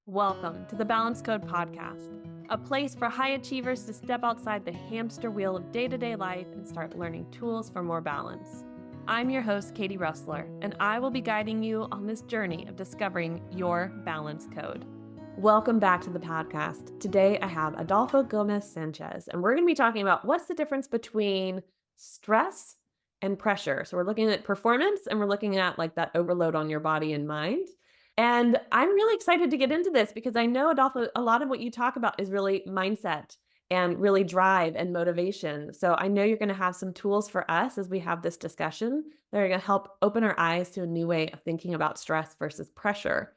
Welcome to the Balance Code Podcast, a place for high achievers to step outside the hamster wheel of day-to-day life and start learning tools for more balance. I'm your host, Katie Russler, and I will be guiding you on this journey of discovering your balance code. Welcome back to the podcast. Today I have Adolfo Gomez Sanchez, and we're going to be talking about what's the difference between stress and pressure. So we're looking at performance and we're looking at like that overload on your body and mind. And I'm really excited to get into this because I know, Adolfo, a lot of what you talk about is really mindset and really drive and motivation. So I know you're going to have some tools for us as we have this discussion that are going to help open our eyes to a new way of thinking about stress versus pressure.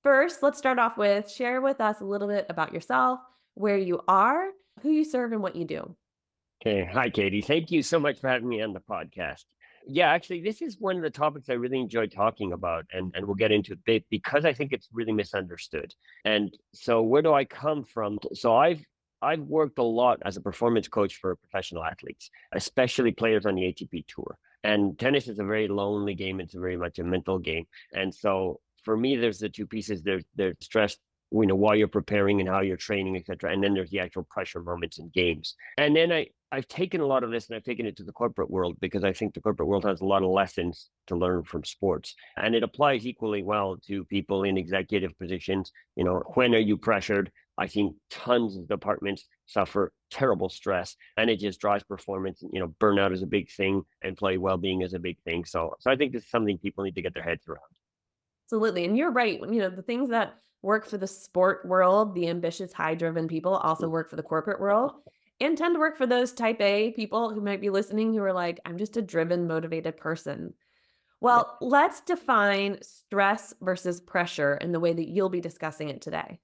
First, let's start off with share with us a little bit about yourself, where you are, who you serve, and what you do. Okay. Hi, Katie. Thank you so much for having me on the podcast. Yeah, actually, this is one of the topics I really enjoy talking about, and we'll get into it a bit because I think it's really misunderstood. And so, where do I come from? So, I've worked a lot as a performance coach for professional athletes, especially players on the ATP tour. And tennis is a very lonely game. It's very much a mental game. And so, for me, there's the two pieces. There's stress, while you're preparing and how you're training, etc. And then there's the actual pressure moments in games. And then I've taken a lot of this and I've taken it to the corporate world because I think the corporate world has a lot of lessons to learn from sports. And it applies equally well to people in executive positions. When are you pressured? I think tons of departments suffer terrible stress and it just drives performance. Burnout is a big thing, employee well-being is a big thing. So I think this is something people need to get their heads around. Absolutely. And you're right. The things that work for the sport world, the ambitious, high-driven people also work for the corporate world and tend to work for those type A people who might be listening who are like, I'm just a driven, motivated person. Yeah. Well, let's define stress versus pressure in the way that you'll be discussing it today.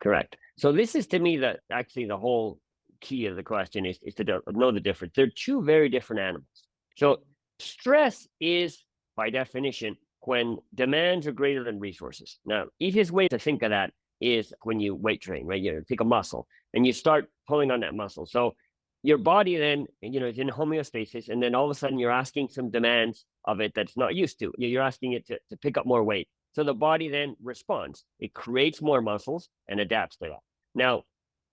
Correct. So this is to me that actually the whole key of the question is to know the difference. They're two very different animals. So stress is, by definition, when demands are greater than resources. Now, easiest way to think of that is when you weight train, right? You take a muscle and you start pulling on that muscle. So your body then, is in homeostasis, and then all of a sudden you're asking some demands of it that's not used to. You're asking it to pick up more weight. So the body then responds. It creates more muscles and adapts to that. Now,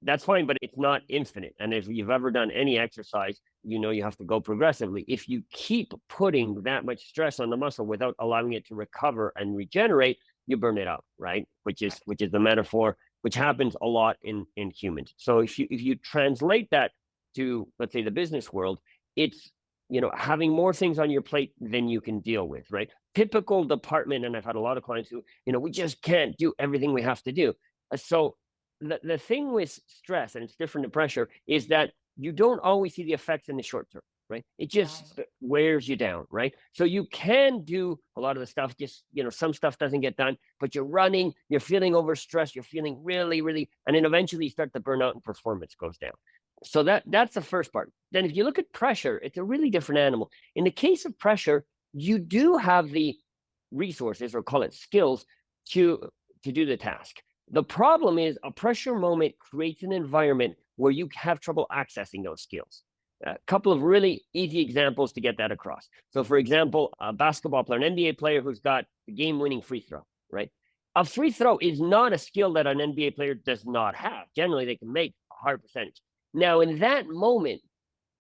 that's fine, but it's not infinite. And if you've ever done any exercise, you have to go progressively. If you keep putting that much stress on the muscle without allowing it to recover and regenerate, you burn it out, right? Which is the metaphor, which happens a lot in humans. So if you translate that to, let's say, the business world, it's having more things on your plate than you can deal with, right? Typical department, and I've had a lot of clients who, we just can't do everything we have to do. So the thing with stress, and it's different to pressure, is that you don't always see the effects in the short term, right? It just wears you down, right? So you can do a lot of the stuff, just, some stuff doesn't get done, but you're running, you're feeling overstressed, you're feeling really, really, and then eventually you start to burn out and performance goes down. So that's the first part. Then if you look at pressure, it's a really different animal. In the case of pressure, you do have the resources, or call it skills, to do the task. The problem is a pressure moment creates an environment where you have trouble accessing those skills. A couple of really easy examples to get that across. So for example, a basketball player, an NBA player who's got the game-winning free throw, right? A free throw is not a skill that an NBA player does not have. Generally, they can make a high percentage. Now, in that moment,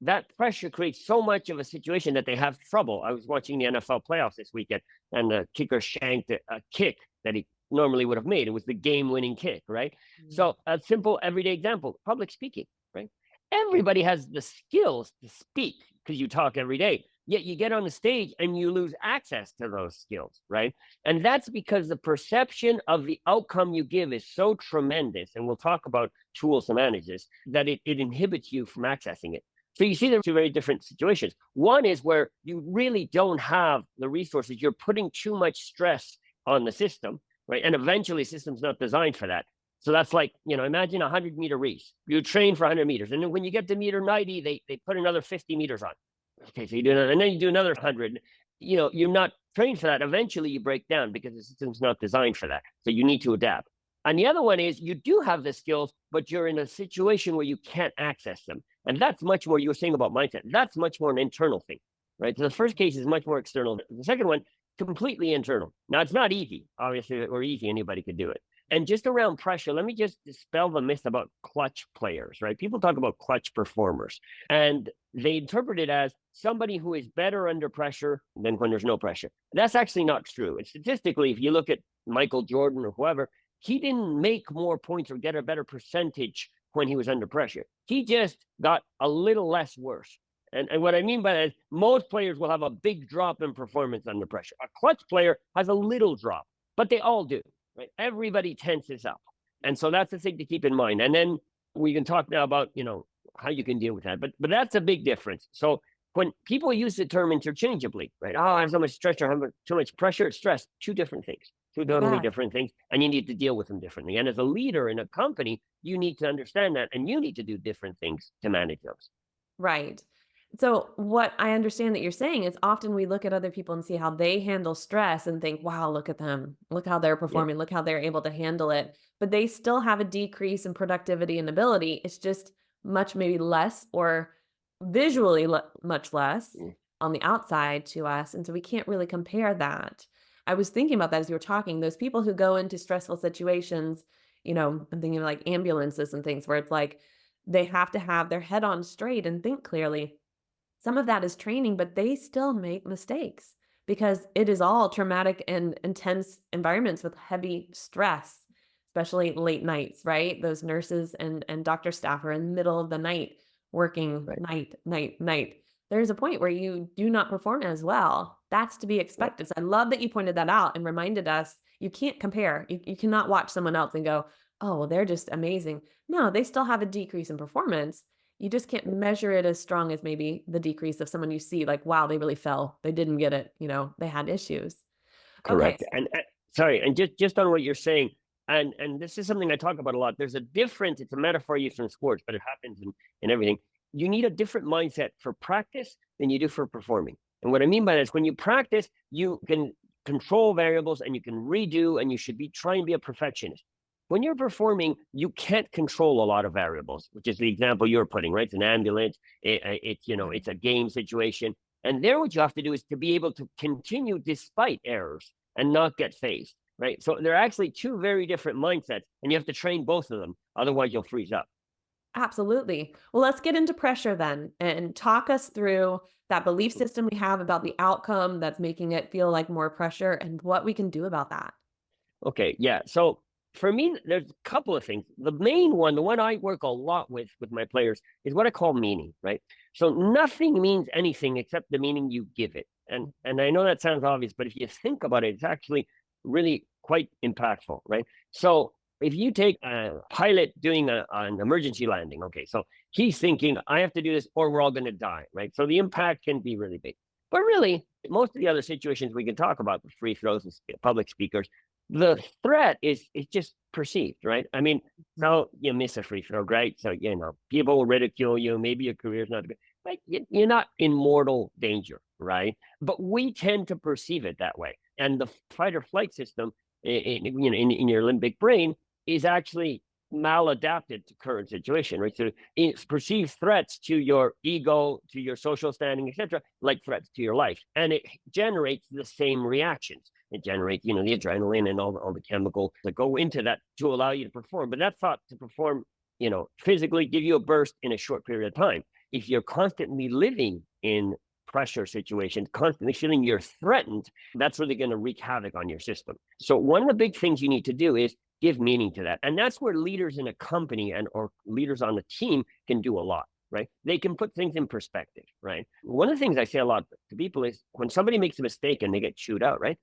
that pressure creates so much of a situation that they have trouble. I was watching the NFL playoffs this weekend, and the kicker shanked a kick that he normally would have made. It was the game-winning kick, right? Mm-hmm. So a simple everyday example, public speaking, right? Everybody has the skills to speak because you talk every day. Yet you get on the stage and you lose access to those skills, right? And that's because the perception of the outcome you give is so tremendous, and we'll talk about tools to manage this, that it inhibits you from accessing it. So you see there are two very different situations. One is where you really don't have the resources. You're putting too much stress on the system, right? And eventually the system's not designed for that. So that's like, imagine a 100-meter race. You train for 100 meters. And then when you get to meter 90, they put another 50 meters on. Okay, so you do another, and then you do another 100. You're not trained for that. Eventually you break down because the system's not designed for that. So you need to adapt. And the other one is you do have the skills, but you're in a situation where you can't access them. And that's much more, you were saying about mindset, that's much more an internal thing, right? So the first case is much more external. The second one, completely internal. Now, it's not easy, obviously, or easy, anybody could do it. And just around pressure, let me just dispel the myth about clutch players, right? People talk about clutch performers, and they interpret it as somebody who is better under pressure than when there's no pressure. That's actually not true. And statistically, if you look at Michael Jordan or whoever, he didn't make more points or get a better percentage when he was under pressure. He just got a little less worse. And what I mean by that is most players will have a big drop in performance under pressure. A clutch player has a little drop, but they all do, right? Everybody tenses up. And so that's the thing to keep in mind. And then we can talk now about, how you can deal with that. But that's a big difference. So when people use the term interchangeably, right? Oh, I have so much stress or I have too much pressure, stress, two different things, two totally different things. And you need to deal with them differently. And as a leader in a company, you need to understand that and you need to do different things to manage those. Right. So, what I understand that you're saying is often we look at other people and see how they handle stress and think, wow, look at them. Look how they're Yeah, performing. Look how they're able to handle it. But they still have a decrease in productivity and ability. It's just much, maybe less or visually much less yeah, on the outside to us. And so we can't really compare that. I was thinking about that as you were talking. Those people who go into stressful situations, I'm thinking of like ambulances and things where it's like they have to have their head on straight and think clearly. Some of that is training, but they still make mistakes because it is all traumatic and intense environments with heavy stress, especially late nights, right? Those nurses and doctor staff are in the middle of the night working right. night. There's a point where you do not perform as well. That's to be Yeah, expected. So I love that you pointed that out and reminded us you can't compare. You cannot watch someone else and go, oh, well, they're just amazing. No, they still have a decrease in performance. You just can't measure it as strong as maybe the decrease of someone you see like, wow, they really fell. They didn't get it. They had issues. Okay. correct. And sorry, and just on what you're saying, and this is something I talk about a lot. There's a difference. It's a metaphor used in sports, but it happens in everything. You need a different mindset for practice than you do for performing. And what I mean by that is when you practice, you can control variables and you can redo, and you should be trying to be a perfectionist. When you're performing, you can't control a lot of variables, which is the example you're putting, right? It's an ambulance, it's a game situation. And there, what you have to do is to be able to continue despite errors and not get phased, right? So they're actually two very different mindsets, and you have to train both of them. Otherwise, you'll freeze up. Absolutely. Well, let's get into pressure then and talk us through that belief system we have about the outcome that's making it feel like more pressure and what we can do about that. Okay, yeah. So for me, there's a couple of things. The main one, the one I work a lot with my players, is what I call meaning, right? So nothing means anything except the meaning you give it. And I know that sounds obvious, but if you think about it, it's actually really quite impactful, right? So if you take a pilot doing an emergency landing, okay, so he's thinking, I have to do this or we're all going to die, right? So the impact can be really big. But really, most of the other situations we can talk about, free throws and public speakers, the threat is just perceived, right? I mean, so you miss a free throw, great. So people will ridicule you. Maybe your career's not good, but you're not in mortal danger, right? But we tend to perceive it that way, and the fight or flight system, in your limbic brain, is actually maladapted to current situation, right? So it perceives threats to your ego, to your social standing, etc., like threats to your life, and it generates the same reactions. It generates, the adrenaline and all the chemicals that go into that to allow you to perform. But that's thought to perform, physically give you a burst in a short period of time. If you're constantly living in pressure situations, constantly feeling you're threatened, that's really going to wreak havoc on your system. So one of the big things you need to do is give meaning to that. And that's where leaders in a company or leaders on a team can do a lot, right? They can put things in perspective, right? One of the things I say a lot to people is when somebody makes a mistake and they get chewed out, right?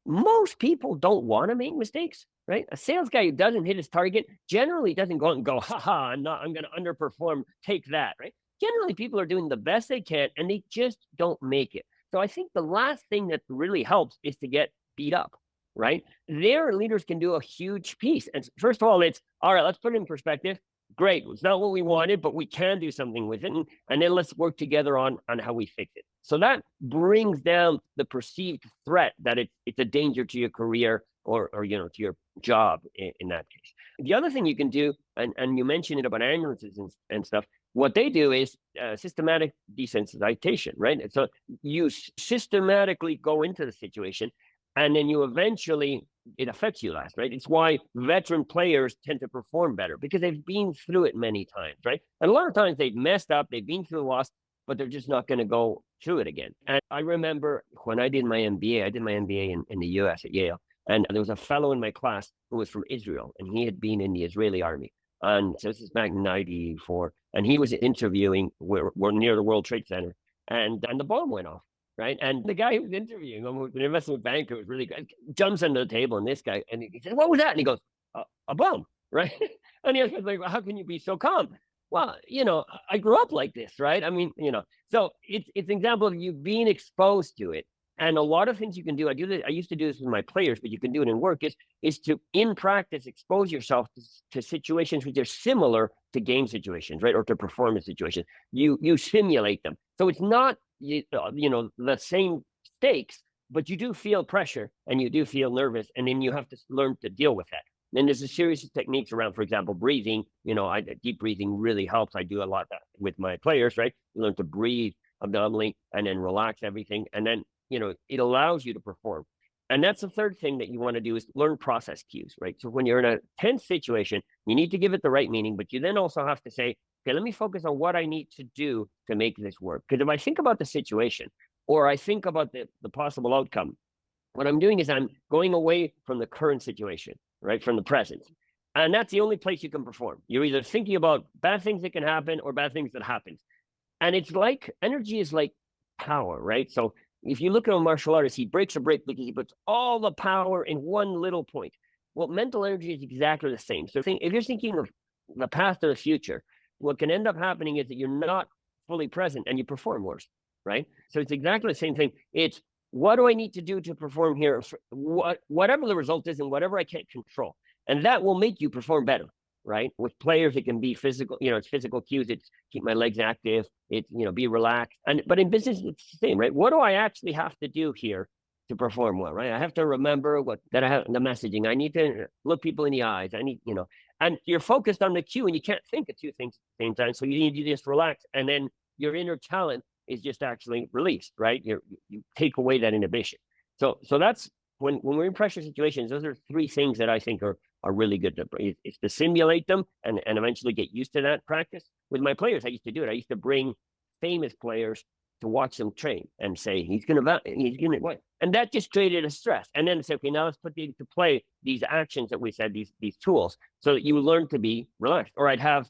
Most people don't want to make mistakes, right? A sales guy who doesn't hit his target generally doesn't go out and go, haha, I'm going to underperform, take that, right? Generally, people are doing the best they can and they just don't make it. So I think the last thing that really helps is to get beat up, right? Their leaders can do a huge piece. And first of all, it's all right, let's put it in perspective. Great. It's not what we wanted, but we can do something with it. And then let's work together on how we fix it. So that brings down the perceived threat that it's a danger to your career or to your job in that case. The other thing you can do, and you mentioned it about ambulances and stuff, what they do is systematic desensitization, right? So you systematically go into the situation, and then you eventually it affects you less, right? It's why veteran players tend to perform better because they've been through it many times, right? And a lot of times they've messed up, they've been through the loss, but they're just not going to go through it again. And I remember when I did my MBA, I did my MBA in the US at Yale. And there was a fellow in my class who was from Israel, and he had been in the Israeli army. And so this is back in 94. And he was interviewing, we're near the World Trade Center, and the bomb went off, right? And the guy who was interviewing him, an investment banker, was really good, jumps under the table, and this guy, and he said, "What was that?" And he goes, "A bomb," right? And he was like, well, "How can you be so calm?" Well, I grew up like this, right? I mean, so it's an example of you being exposed to it. And a lot of things you can do. I used to do this with my players, but you can do it in work. Is to in practice expose yourself to situations which are similar to game situations, right, or to performance situations. You simulate them, so it's not the same stakes, but you do feel pressure and you do feel nervous, and then you have to learn to deal with that. Then there's a series of techniques around, for example, breathing. Deep breathing really helps. I do a lot with my players, right? You learn to breathe abdominally and then relax everything, and then it allows you to perform. And that's the third thing that you want to do is learn process cues, right? So when you're in a tense situation, you need to give it the right meaning, but you then also have to say, okay, let me focus on what I need to do to make this work. Because if I think about the situation or I think about the possible outcome, what I'm doing is I'm going away from the current situation, right? From the present. And that's the only place you can perform. You're either thinking about bad things that can happen or bad things that happen. And it's like energy is like power, right? So if you look at a martial artist, he breaks a break because he puts all the power in one little point. Well, mental energy is exactly the same. So if you're thinking of the path to the future, what can end up happening is that you're not fully present and you perform worse, right? So it's exactly the same thing. It's what do I need to do to perform here? Whatever the result is and whatever I can't control. And that will make you perform better, right? With players, it can be physical, it's physical cues. It's keep my legs active. It's, be relaxed. But in business, it's the same, right? What do I actually have to do here to perform well, right? I have to remember that I have the messaging. I need to look people in the eyes. I need, and you're focused on the cue and you can't think of two things at the same time. So you need to just relax. And then your inner talent is just actually released, right? You take away that inhibition. So that's when we're in pressure situations, those are three things that I think are really good is to simulate them and eventually get used to that practice. With my players, I used to do it. I used to bring famous players to watch them train and say, he's going to what? And that just created a stress. And then say, okay, now let's put into play these actions that we said, these tools, so that you learn to be relaxed. Or I'd have,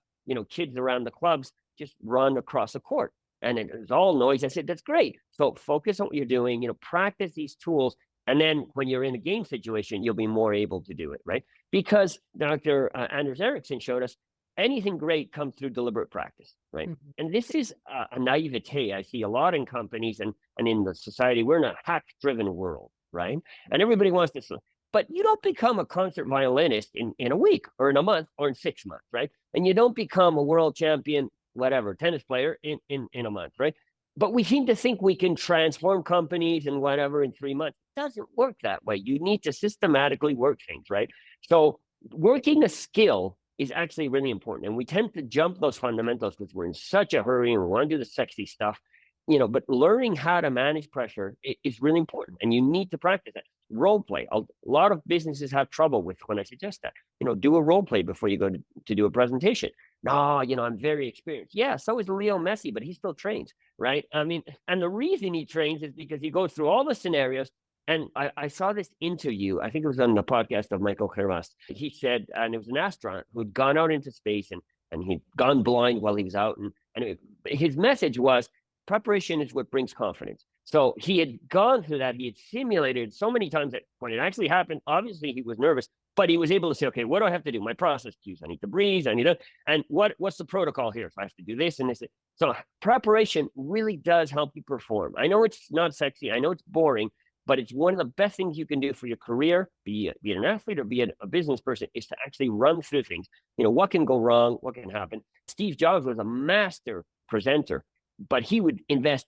kids around the clubs just run across a court. And it was all noise. I said, that's great. So focus on what you're doing, practice these tools. And then when you're in a game situation, you'll be more able to do it, right? Because Dr. Anders Ericsson showed us anything great comes through deliberate practice, right? Mm-hmm. And this is a naivete I see a lot in companies and in the society. We're in a hack-driven world, right? And everybody wants this. But you don't become a concert violinist in a week or in a month or in 6 months, right? And you don't become a world champion, whatever, tennis player in a month, right? But we seem to think we can transform companies and whatever in 3 months. It doesn't work that way. You need to systematically work things, right? So working a skill is actually really important. And we tend to jump those fundamentals because we're in such a hurry and we want to do the sexy stuff, but learning how to manage pressure is really important. And you need to practice that. Role play. A lot of businesses have trouble with when I suggest that, do a role play before you go to do a presentation. No, I'm very experienced. Yeah, so is Leo Messi, but he still trains, right? I mean, and the reason he trains is because he goes through all the scenarios. And I saw this interview, I think it was on the podcast of Michael Kermas. He said, and it was an astronaut who'd gone out into space and he'd gone blind while he was out. And his message was, preparation is what brings confidence. So he had gone through that. He had simulated so many times that when it actually happened, obviously he was nervous, but he was able to say, okay, what do I have to do? My process cues. I need to breathe. I need to, and what's the protocol here? So I have to do this and this. So preparation really does help you perform. I know it's not sexy. I know it's boring, but it's one of the best things you can do for your career, be it an athlete or be it a business person, is to actually run through things. What can go wrong? What can happen? Steve Jobs was a master presenter, but he would invest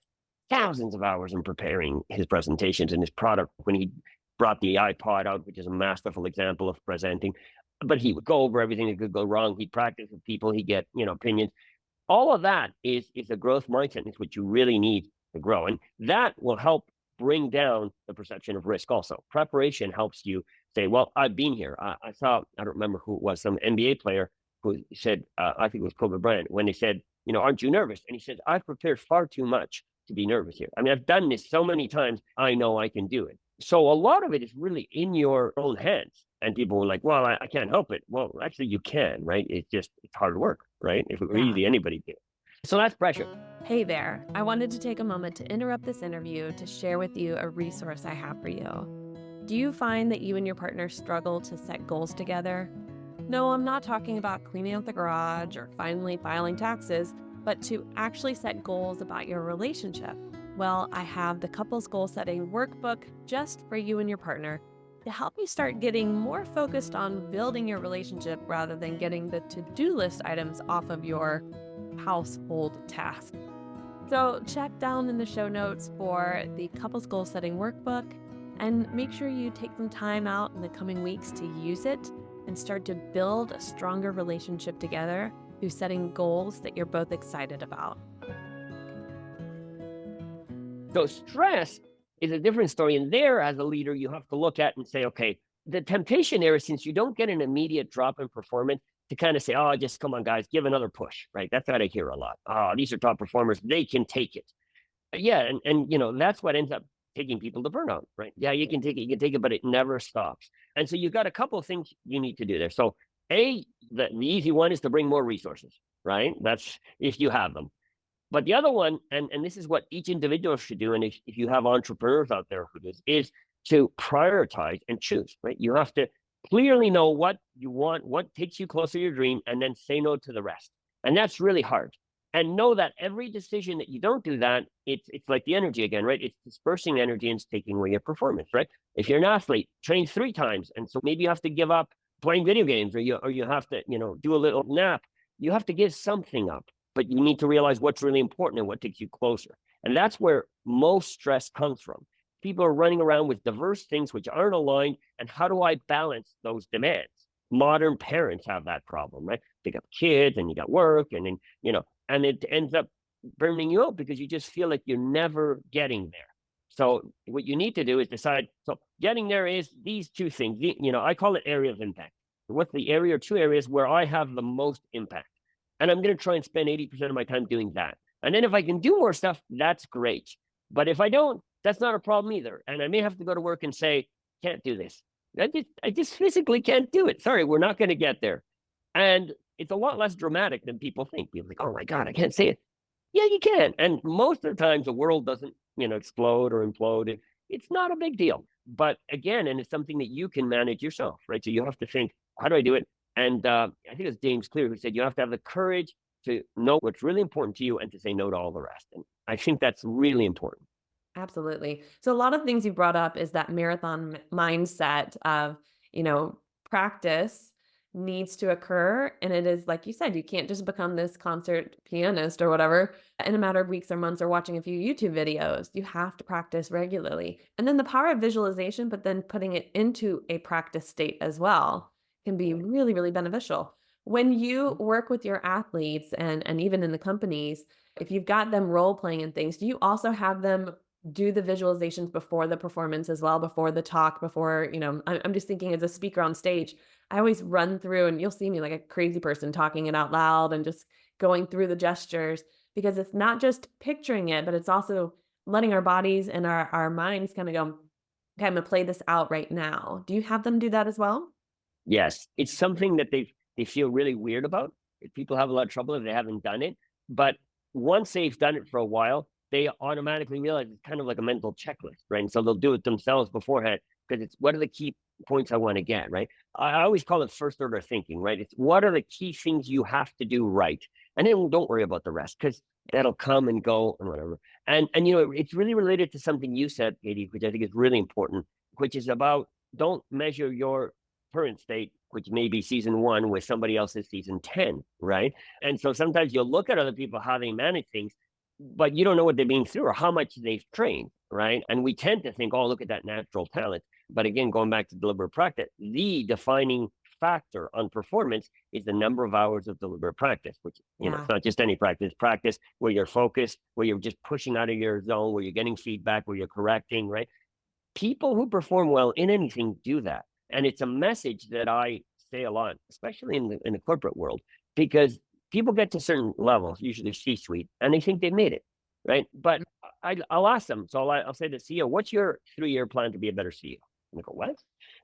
thousands of hours in preparing his presentations and his product. When he brought the iPod out, which is a masterful example of presenting, but he would go over everything that could go wrong. He'd practice with people. He'd get, opinions. All of that is a growth mindset. It's what you really need to grow. And that will help bring down the perception of risk also. Preparation helps you say, well, I've been here. I saw, I don't remember who it was, some NBA player who said, I think it was Kobe Bryant, when they said, aren't you nervous? And he said, I've prepared far too much to be nervous here. I mean, I've done this so many times, I know I can do it. So a lot of it is really in your own hands. And people were like, well, I can't help it. Well, actually, you can, right? It's hard work, right? If it were easy, anybody did. So that's pressure. Hey there. I wanted to take a moment to interrupt this interview to share with you a resource I have for you. Do you find that you and your partner struggle to set goals together? No, I'm not talking about cleaning out the garage or finally filing taxes, but to actually set goals about your relationship. Well, I have the Couples Goal Setting Workbook just for you and your partner to help you start getting more focused on building your relationship rather than getting the to-do list items off of your household task. So check down in the show notes for the Couples Goal Setting Workbook and make sure you take some time out in the coming weeks to use it and start to build a stronger relationship together through setting goals that you're both excited about. So stress is a different story. And there, as a leader, you have to look at and say, okay, the temptation there is, since you don't get an immediate drop in performance, to kind of say, oh, just come on, guys, give another push, right? That's what I hear a lot. Oh, these are top performers. They can take it. Yeah. And that's what ends up taking people to burnout, right? Yeah, you can take it, but it never stops. And so you've got a couple of things you need to do there. So the easy one is to bring more resources, right? That's if you have them. But the other one, and this is what each individual should do, and if you have entrepreneurs out there who do this, is to prioritize and choose, right? You have to clearly know what you want, what takes you closer to your dream, and then say no to the rest. And that's really hard. And know that every decision that you don't do that, it's like the energy again, right? It's dispersing energy and it's taking away your performance, right? If you're an athlete, train 3 times, and so maybe you have to give up playing video games, or you have to, do a little nap. You have to give something up, but you need to realize what's really important and what takes you closer. And that's where most stress comes from. People are running around with diverse things which aren't aligned. And how do I balance those demands? Modern parents have that problem, right? They got kids and you got work, and then, and it ends up burning you out because you just feel like you're never getting there. So what you need to do is decide. So getting there is these 2 things. I call it area of impact. What's the area or 2 areas where I have the most impact? And I'm going to try and spend 80% of my time doing that. And then if I can do more stuff, that's great. But if I don't, that's not a problem either. And I may have to go to work and say, can't do this. I just physically can't do it. Sorry, we're not going to get there. And it's a lot less dramatic than people think. People think, oh my God, I can't say it. Yeah, you can. And most of the times the world doesn't, explode or implode. It's not a big deal. But again, and it's something that you can manage yourself, right? So you have to think, how do I do it? And I think it was James Clear who said, you have to have the courage to know what's really important to you and to say no to all the rest. And I think that's really important. Absolutely. So a lot of things you brought up is that marathon mindset of, practice needs to occur. And it is like you said, you can't just become this concert pianist or whatever in a matter of weeks or months or watching a few YouTube videos. You have to practice regularly. And then the power of visualization, but then putting it into a practice state as well can be really, really beneficial. When you work with your athletes and even in the companies, if you've got them role playing and things, do you also have them do the visualizations before the performance as well, before the talk, before, I'm just thinking as a speaker on stage, I always run through and you'll see me like a crazy person talking it out loud and just going through the gestures because it's not just picturing it, but it's also letting our bodies and our minds kind of go, okay, I'm gonna play this out right now. Do you have them do that as well? Yes, it's something that they feel really weird about. People have a lot of trouble if they haven't done it. But once they've done it for a while, they automatically realize it's kind of like a mental checklist, right? And so they'll do it themselves beforehand because it's what are the key points I want to get, right? I always call it first order thinking, right? It's what are the key things you have to do right, and then don't worry about the rest because that'll come and go and whatever. And it's really related to something you said, Katie, which I think is really important, which is about don't measure your current state, which may be season 1, with somebody else's season 10, right? And so sometimes you'll look at other people how they manage things, but you don't know what they've been through or how much they've trained, right? And we tend to think, oh, look at that natural talent. But again, going back to deliberate practice, the defining factor on performance is the number of hours of deliberate practice, which, it's not just any practice where you're focused, where you're just pushing out of your zone, where you're getting feedback, where you're correcting, right? People who perform well in anything do that. And it's a message that I say a lot, especially in the corporate world, because people get to certain levels, usually C-suite, and they think they made it, right? But I'll ask them. So I'll say to the CEO, what's your 3-year plan to be a better CEO? And they go, what?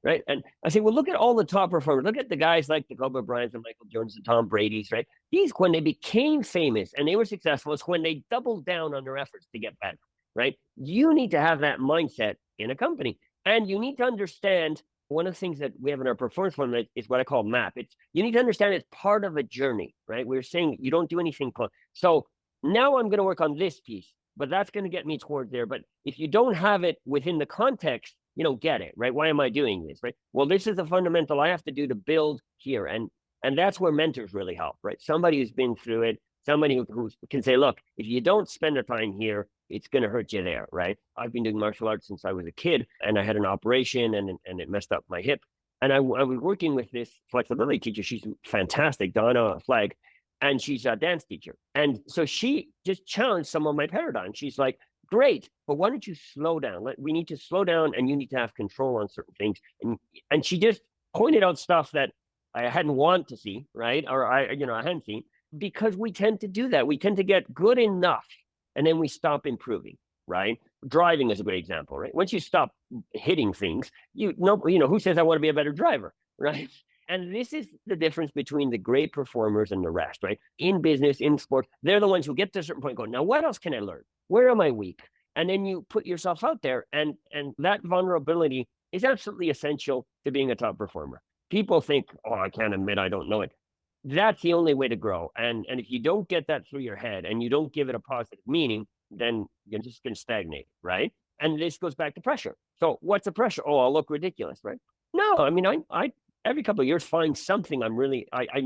Right. And I say, well, look at all the top performers. Look at the guys like the Kobe Bryants and Michael Jordans and Tom Brady's, right? These, when they became famous and they were successful, is when they doubled down on their efforts to get better, right? You need to have that mindset in a company. And you need to understand one of the things that we have in our performance formula is what I call MAP. It's you need to understand it's part of a journey, right? We're saying you don't do anything close. So now I'm going to work on this piece, but that's going to get me toward there. But if you don't have it within the context, you don't get it, right? Why am I doing this, right? Well, this is a fundamental I have to do to build here, and that's where mentors really help, right? Somebody who's been through it, somebody who can say, look, if you don't spend the time here, it's going to hurt you there, right? I've been doing martial arts since I was a kid, and I had an operation, and it messed up my hip. And I was working with this flexibility teacher. She's fantastic, Donna Flag, and she's a dance teacher. And so she just challenged some of my paradigms. She's like, great, but why don't you slow down? We need to slow down, and you need to have control on certain things. And she just pointed out stuff that I hadn't wanted to see, right? Or I hadn't seen, because we tend to do that. We tend to get good enough, and then we stop improving, right? Driving is a great example, right? Once you stop hitting things, who says I want to be a better driver, right? And this is the difference between the great performers and the rest, right? In business, in sports, they're the ones who get to a certain point and go, now what else can I learn? Where am I weak? And then you put yourself out there, and that vulnerability is absolutely essential to being a top performer. People think, oh, I can't admit I don't know it. That's the only way to grow. And if you don't get that through your head and you don't give it a positive meaning, then you're just going to stagnate, right? And this goes back to pressure. So what's the pressure? Oh, I'll look ridiculous, right? No, I mean, I every couple of years find something I'm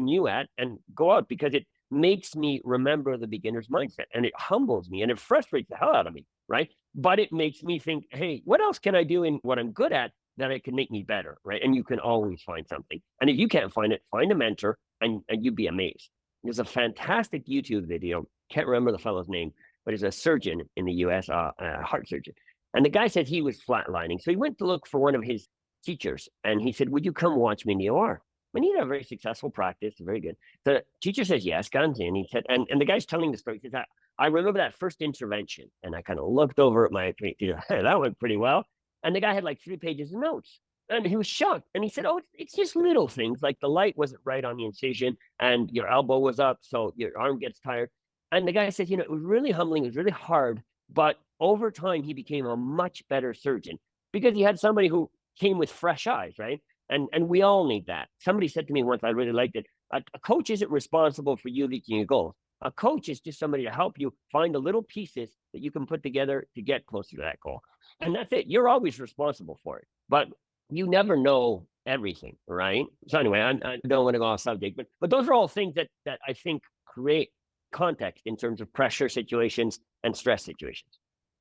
new at and go out, because it makes me remember the beginner's mindset, and it humbles me, and it frustrates the hell out of me, right? But it makes me think, hey, what else can I do in what I'm good at that it can make me better, right? And you can always find something. And if you can't find it, find a mentor, and you'd be amazed. There's a fantastic YouTube video. Can't remember the fellow's name, but he's a surgeon in the US, a heart surgeon. And the guy said he was flatlining. So he went to look for one of his teachers, and he said, would you come watch me in the OR? And he had a very successfent practice, very good. The teacher says, yes, comes in. He said, and the guy's telling the story. He says, I remember that first intervention. And I kind of looked over at my teacher. Hey, that went pretty well. And the guy had like 3 pages of notes. And he was shocked. And he said, oh, it's just little things, like the light wasn't right on the incision, and your elbow was up, so your arm gets tired. And the guy said, it was really humbling. It was really hard. But over time, he became a much better surgeon, because he had somebody who came with fresh eyes, right? And we all need that. Somebody said to me once, I really liked it, a coach isn't responsible for you reaching your goals. A coach is just somebody to help you find the little pieces that you can put together to get closer to that goal. And that's it. You're always responsible for it. But you never know everything, right? So anyway, I don't want to go off subject, but those are all things that I think create context in terms of pressure situations and stress situations.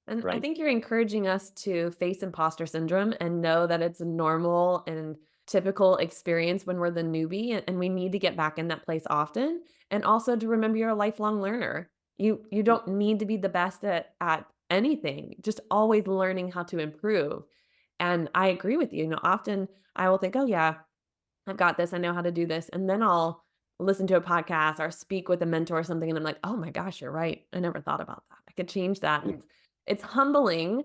And I Right. think you're encouraging us to face imposter syndrome and know that it's a normal and typical experience when we're the newbie, and we need to get back in that place often. And also to remember you're a lifelong learner. You don't need to be the best at anything, just always learning how to improve. And I agree with you. Often I will think, oh yeah, I've got this. I know how to do this. And then I'll listen to a podcast or speak with a mentor or something. And I'm like, oh my gosh, you're right. I never thought about that. I could change that. And it's humbling,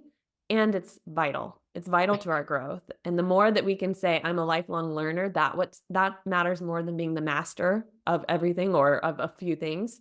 and it's vital. It's vital to our growth. And the more that we can say, I'm a lifelong learner, that matters more than being the master of everything or of a few things.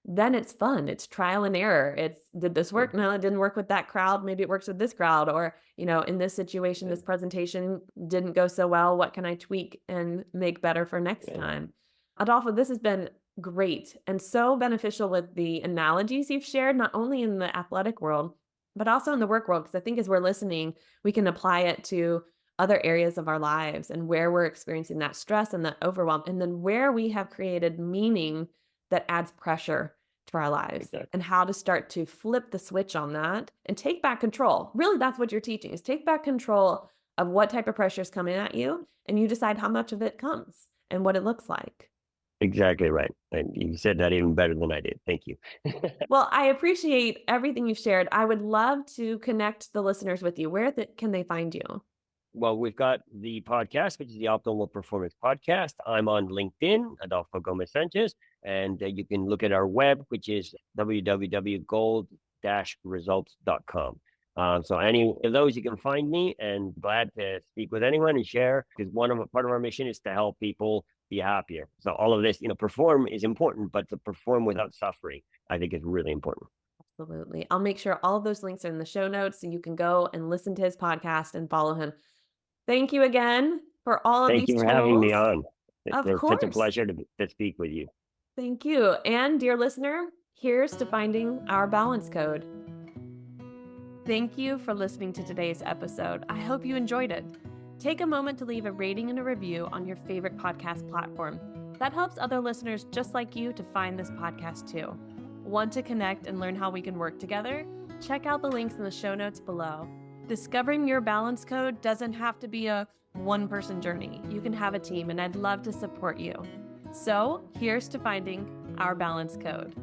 Then it's fun. It's trial and error. Did this work? No, it didn't work with that crowd. Maybe it works with this crowd. Or, in this situation, this presentation didn't go so well. What can I tweak and make better for next time? Adolfo, this has been great and so beneficial with the analogies you've shared, not only in the athletic world, but also in the work world. Because I think as we're listening, we can apply it to other areas of our lives and where we're experiencing that stress and that overwhelm, and then where we have created meaning that adds pressure to our lives. Exactly. And how to start to flip the switch on that and take back control. Really, that's what you're teaching, is take back control of what type of pressure is coming at you, and you decide how much of it comes and what it looks like. Exactly right. And you said that even better than I did. Thank you. Well, I appreciate everything you've shared. I would love to connect the listeners with you. Where can they find you? Well, we've got the podcast, which is the Optimal Performance Podcast. I'm on LinkedIn, Adolfo Gomez Sanchez, and you can look at our web, which is www.gold-results.com. So any of those, you can find me, and glad to speak with anyone and share, because part of our mission is to help people be happier. So all of this, perform is important, but to perform without suffering, I think, is really important. Absolutely. I'll make sure all of those links are in the show notes so you can go and listen to his podcast and follow him. Thank you again for all of Thank these you for having me tools. on. Of It's such a course. pleasure to speak with you. Thank you. And dear listener, here's to finding our balance code. Thank you for listening to today's episode. I hope you enjoyed it. Take a moment to leave a rating and a review on your favorite podcast platform. That helps other listeners just like you to find this podcast too. Want to connect and learn how we can work together? Check out the links in the show notes below. Discovering your balance code doesn't have to be a one-person journey. You can have a team, and I'd love to support you. So here's to finding our balance code.